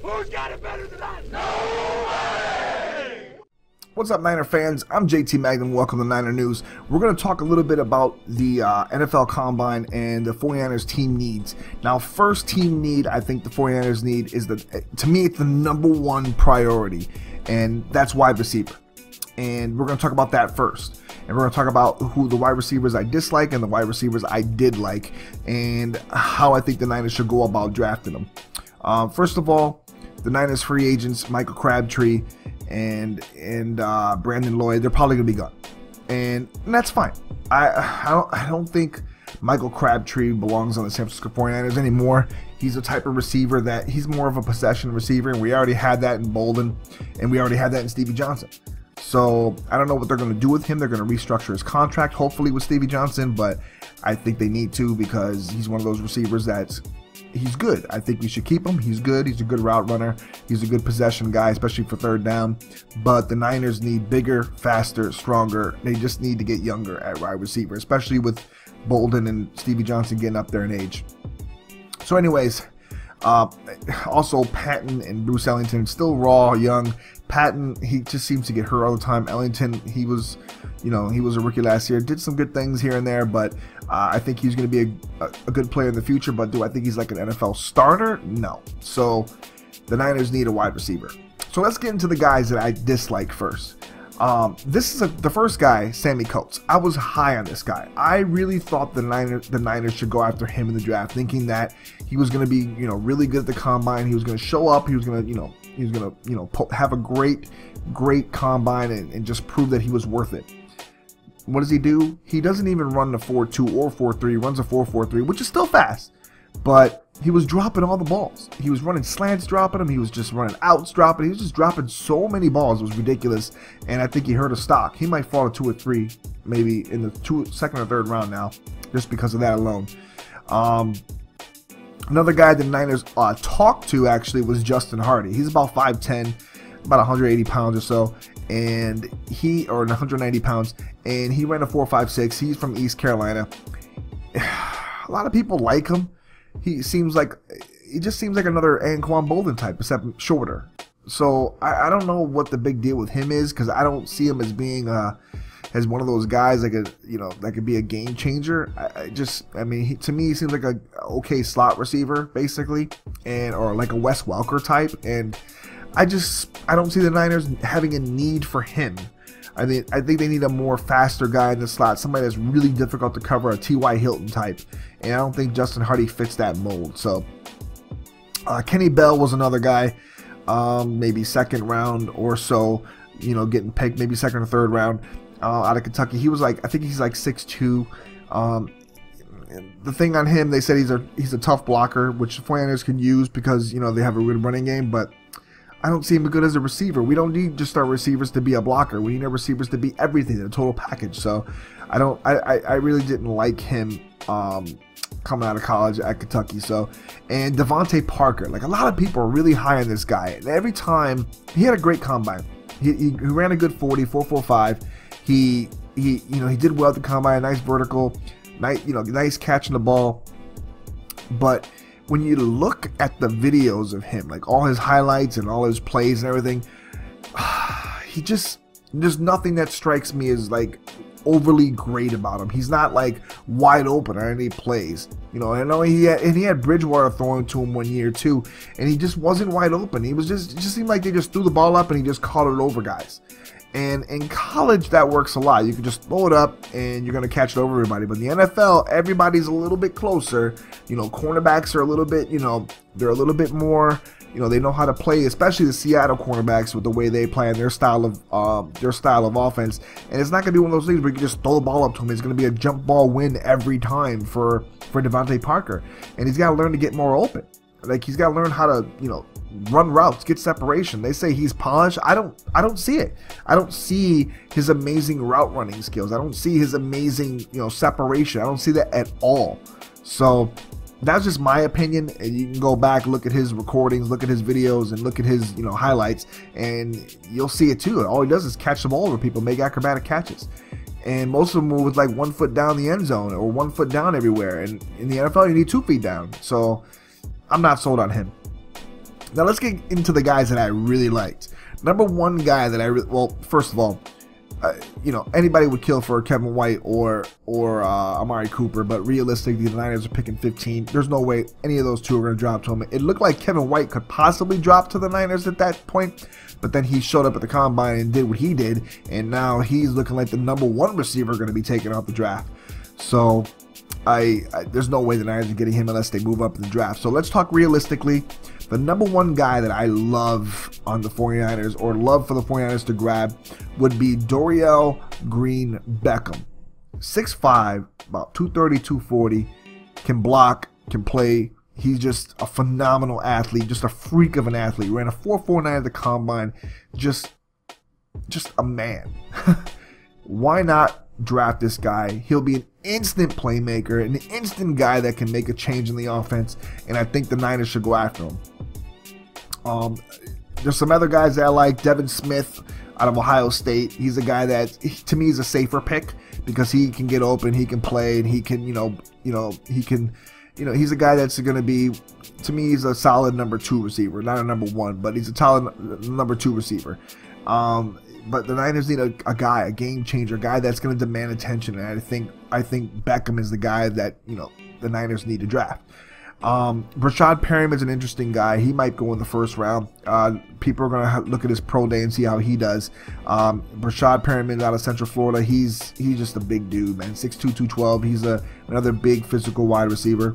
Who's got it better than us? Nobody! What's up, Niner fans? I'm JT Magnum. Welcome to Niner News. We're going to talk a little bit about the NFL Combine and the 49ers team needs. Now, first team need I think the 49ers need is, to me, it's the #1 priority, and that's wide receiver. And we're going to talk about that first. And we're going to talk about who the wide receivers I dislike and the wide receivers I did like, and how I think the Niners should go about drafting them. First of all, the Niners free agents, Michael Crabtree and Brandon Lloyd, they're probably going to be gone. And that's fine. I don't think Michael Crabtree belongs on the San Francisco 49ers anymore. He's the type of receiver that he's more of a possession receiver, and we already had that in Bolden, and we already had that in Stevie Johnson. So I don't know what they're going to do with him. They're going to restructure his contract, hopefully, with Stevie Johnson, but I think they need to, because he's one of those receivers that's he's good. I think we should keep him. He's good. He's a good route runner. He's a good possession guy, especially for third down. But the Niners need bigger, faster, stronger. They just need to get younger at wide receiver, especially with Bolden and Stevie Johnson getting up there in age. So anyways, also Patton and Bruce Ellington, still raw, young. Patton, he just seems to get hurt all the time. Ellington, he was a rookie last year, did some good things here and there, but I think he's going to be a good player in the future. But do I think he's like an NFL starter? No. So the Niners need a wide receiver. So let's get into the guys that I dislike first. This is the first guy, Sammy Coates. I was high on this guy. I really thought the Niners should go after him in the draft, thinking that he was going to be, really good at the combine. He was going to show up. He was going to, have a great combine and just prove that he was worth it. What does he do? He doesn't even run the 4.2 or 4.3. He runs a 4.43, which is still fast, but he was dropping all the balls. He was running slants, dropping them. He was just running outs, dropping. He was just dropping so many balls. It was ridiculous, and I think he hurt a stock. He might fall to 2 or 3, maybe in the second or third round now, just because of that alone. Another guy the Niners talked to actually was Justin Hardy. He's about 5'10", about 180 pounds or so, and 190 pounds, and he ran a 4.56. He's from East Carolina. A lot of people like him. He just seems like another Anquan Bolden type, except shorter. So I don't know what the big deal with him is, because I don't see him as being as one of those guys that could be a game changer. To me, he seems like a okay slot receiver, basically, or like a Wes Welker type, and I don't see the Niners having a need for him. I think they need a more faster guy in the slot, somebody that's really difficult to cover, a T.Y. Hilton type, and I don't think Justin Hardy fits that mold. So Kenny Bell was another guy, maybe second round or so, getting picked, maybe second or third round, out of Kentucky. He was I think he's like 6'2". The thing on him, they said he's a tough blocker, which the 49ers can use because they have a good running game, but I don't see him good as a receiver. We don't need just our receivers to be a blocker. We need our receivers to be everything, the total package. So I really didn't like him coming out of college at Kentucky. So, and Devontae Parker, like a lot of people are really high on this guy. And every time he had a great combine. He ran a good 4.45. He did well at the combine, nice vertical, nice catching the ball. But when you look at the videos of him, like all his highlights and all his plays and everything, there's nothing that strikes me as like overly great about him. He's not like wide open on any plays. I know he had Bridgewater throwing to him one year too, and he just wasn't wide open. It just seemed like they just threw the ball up and he just caught it over guys. And in college, that works a lot. You can just throw it up and you're going to catch it over everybody. But in the NFL, everybody's a little bit closer. Cornerbacks are a little bit, they're a little bit more, they know how to play, especially the Seattle cornerbacks with the way they play and their style of offense. And it's not going to be one of those things where you can just throw the ball up to him. It's going to be a jump ball win every time for Devontae Parker. And he's got to learn to get more open. Like, he's got to learn how to, run routes, get separation. They say he's polished. I don't see it. I don't see his amazing route running skills. I don't see his amazing, separation. I don't see that at all. So that's just my opinion. And you can go back, look at his recordings, look at his videos, and look at his, highlights, and you'll see it too. All he does is catch the ball over people, make acrobatic catches. And most of them were with like 1 foot down the end zone or 1 foot down everywhere. And in the NFL, you need 2 feet down. So I'm not sold on him. Now let's get into the guys that I really liked. Number one guy that well, first of all, you know, anybody would kill for Kevin White or Amari Cooper, but realistically, the Niners are picking 15. There's no way any of those two are going to drop to him. It looked like Kevin White could possibly drop to the Niners at that point, but then he showed up at the combine and did what he did, and now he's looking like the number one receiver going to be taken off the draft. So there's no way the Niners are getting him unless they move up in the draft. So let's talk realistically. The number one guy that I love on the 49ers, or love for the 49ers to grab, would be Dorial Green-Beckham. 6'5", about 230, 240, can block, can play. He's just a phenomenal athlete, just a freak of an athlete. Ran a 4.49 at the combine, just a man. Why not draft this guy? He'll be an instant playmaker, an instant guy that can make a change in the offense, and I think the Niners should go after him. There's some other guys that I like. Devin Smith out of Ohio State. He's a guy that, to me, is a safer pick because he can get open, he can play, and he can, he's a guy that's going to be, to me, he's a solid number 2 receiver, not a number 1, but he's a solid number 2 receiver. But the Niners need a guy, a game changer, a guy that's going to demand attention, and I think Beckham is the guy that, you know, the Niners need to draft. Brashad Perriman is an interesting guy. He might go in the first round. People are going to look at his pro day and see how he does. Brashad Perriman out of Central Florida. He's just a big dude, man. 6'2", 212. He's another big physical wide receiver.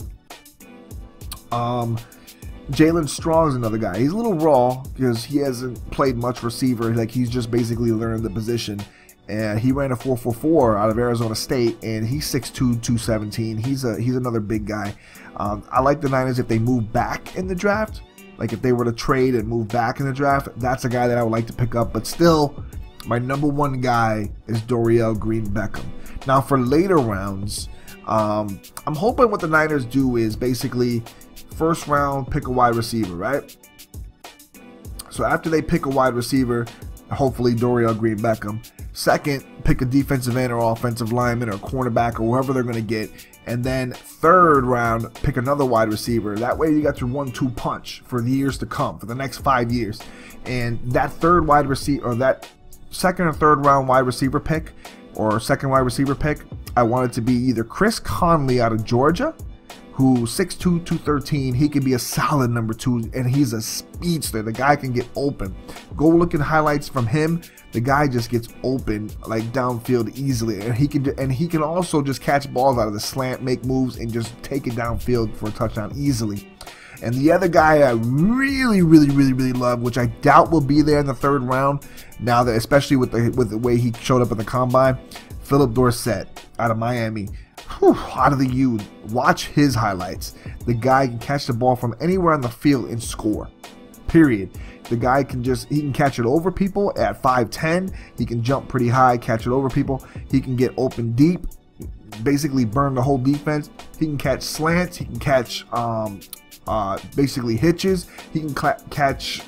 Jalen Strong's another guy. He's a little raw because he hasn't played much receiver. Like, he's just basically learned the position. And he ran a 4.44 out of Arizona State, and he's 6'2", 217. He's another big guy. I like the Niners if they move back in the draft. Like, if they were to trade and move back in the draft, that's a guy that I would like to pick up. But still, my number one guy is Dorial Green-Beckham. Now, for later rounds, I'm hoping what the Niners do is basically first round pick a wide receiver, right? So after they pick a wide receiver, hopefully Dorial Green-Beckham. Second, pick a defensive end or offensive lineman or cornerback or whoever they're going to get. And then third round, pick another wide receiver. That way you got your 1-2 punch for the years to come, for the next 5 years. And that third wide receiver, or that second or third round wide receiver pick, or second wide receiver pick, I want it to be either Chris Conley out of Georgia, who's 6'2", 213. He can be a solid number 2, and he's a speedster. The guy can get open. Go look at highlights from him. The guy just gets open, like, downfield easily, and he can also just catch balls out of the slant, make moves, and just take it downfield for a touchdown easily. And the other guy I really love, which I doubt will be there in the third round, now that, especially with the way he showed up in the combine, Philip Dorsett out of Miami. Out of the U. Watch his highlights. The guy can catch the ball from anywhere on the field and score. Period. The guy can he can catch it over people at 5'10". He can jump pretty high, catch it over people. He can get open deep, basically burn the whole defense. He can catch slants. He can catch basically hitches. He can catch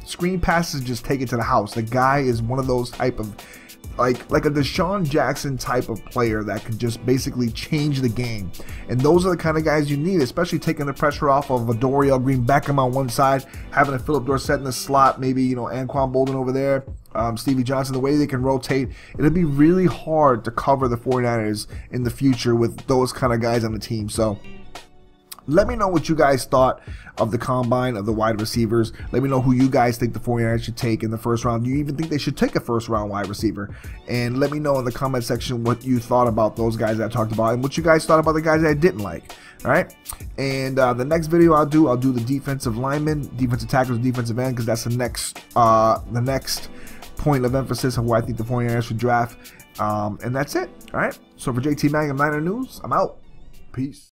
screen passes, just take it to the house. The guy is one of those type of, like a Deshaun Jackson type of player that could just basically change the game. And those are the kind of guys you need, especially taking the pressure off of a Dorial Green-Beckham on one side, having a Philip Dorsett in the slot, maybe, you know, Anquan Bolden over there, Stevie Johnson, the way they can rotate. It'll be really hard to cover the 49ers in the future with those kind of guys on the team. So let me know what you guys thought of the combine, of the wide receivers. Let me know who you guys think the 49ers should take in the first round. Do you even think they should take a first round wide receiver? And let me know in the comment section what you thought about those guys that I talked about and what you guys thought about the guys that I didn't like. All right. And the next video I'll do the defensive linemen, defensive tackles, defensive end, because that's the next point of emphasis of who I think the 49ers should draft. And that's it. All right. So for JT Magnum, Niner News, I'm out. Peace.